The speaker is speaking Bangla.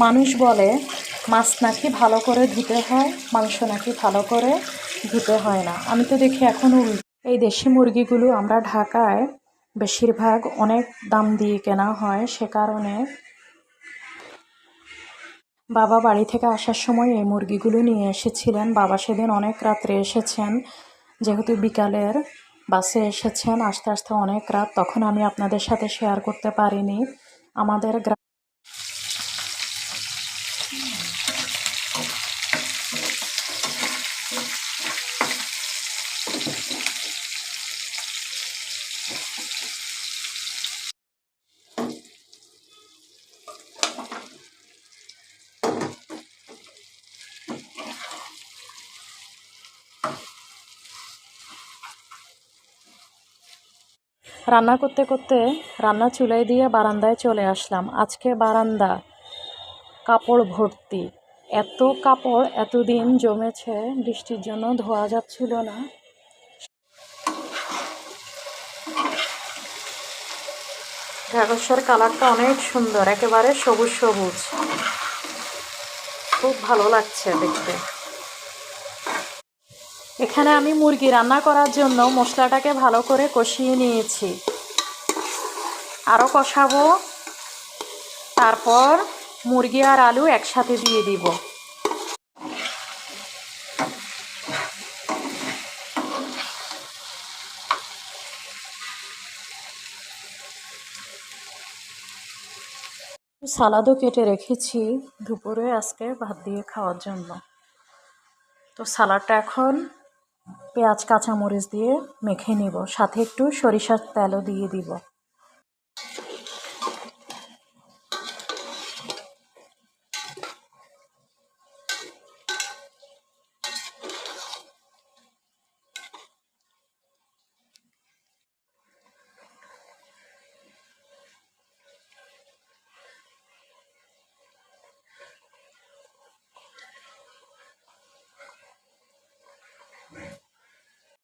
মানুষ বলে মাছ নাকি ভালো করে ধুতে হয়, মাংস নাকি ভালো করে ধুতে হয় না। আমি তো দেখি এখন এই দেশি মুরগিগুলো আমরা ঢাকায় বেশিরভাগ অনেক দাম দিয়ে কেনা হয়, সে কারণে বাবা বাড়ি থেকে আসার সময় এই মুরগিগুলো নিয়ে এসেছিলেন। বাবা সেদিন অনেক রাত্রে এসেছেন, যেহেতু বিকালের বাসে এসেছেন, আস্তে আস্তে অনেক রাত, তখন আমি আপনাদের সাথে শেয়ার করতে পারিনি। আমাদের রান্না করতে করতে রান্না চুলায় দিয়ে বারান্দায় চলে আসলাম। আজকে বারান্দা কাপড় ভর্তি, এত কাপড় এতদিন জমেছে, বৃষ্টির জন্য ধোয়া যাচ্ছিল না। ঢ্যাঁড়সের কালারটা অনেক সুন্দর, একেবারে সবুজ সবুজ, খুব ভালো লাগছে দেখতে। এখানে আমি মুরগি রান্না করার জন্য মশলাটাকে ভালো করে কষিয়ে নিয়েছি, আরও কষাবো, তারপর মুরগি আর আলু একসাথে দিয়ে দিব। সালাদও কেটে রেখেছি দুপুরে আজকে ভাত দিয়ে খাওয়ার জন্য। তো সালাডটা এখন পেঁয়াজ কাঁচামরিচ দিয়ে মেখে নিব, সাথে একটু সরিষার তেলও দিয়ে দিব।